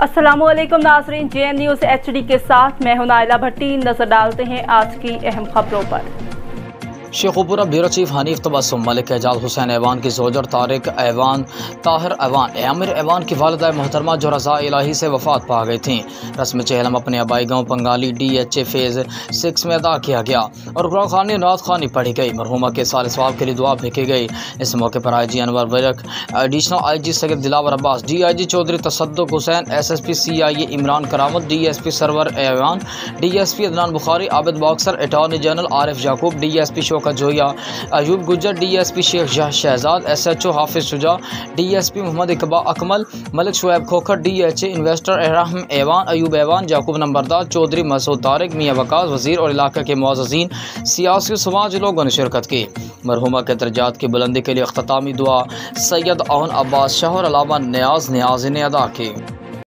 अस्सलामुअलैकुम नाज़रीन, JN news HD के साथ मैं हूं नाइला भट्टी। नजर डालते हैं आज की अहम खबरों पर। शेखुपुरा ब्यूरो चीफ हनीफ तबस्सुम, मलिक एजाज हुसैन ऐवान की जोजर तारिक ऐवान ताहिर ऐवान आमिर ऐवान की वालिदा मोहतरमा जो रज़ा इलाही से वफ़ात पा गई थी। रस्म चहलम अपने आबाई गाँव पंगाली DHA फेज़ 6 में अदा किया गया और कुरान खानी नात खानी पढ़ी गई। मरहुमा के साल सवाब के लिए दुआ फेंकी गई। इस मौके पर IG अनवर वर्क, additional IG Syed Dilawar Abbas, DIG Chaudhry Tasadduq Hussain, SSP CIA Imran Karamat, DSP Sarwar Aiwan, DSP Adnan Bukhari, Abid boxer, attorney general Arif Yaqoob, DSP Shaukat Joya, Ayub Gujjar, DSP Sheikh Shahzad, SHO Hafiz Shuja, DSP Mohammad इकबा अकमल, मलिक शुएब खोखर, DHA इन्वेस्टर रहम ऐवान, अयूब ऐवान, याकूब नंबरदार, चौधरी मसूद तारिक, मियाँ वकास वज़ीर और इलाके के मुअज़्ज़िज़ीन, सियासी समाज लोगों ने शिरकत की। मरहुमा के दर्जात की बुलंदी के लिए अख्तामी दुआ सैयद औन अब्बास शाह और अलामा न्याज न्याज़ी ने अदा की।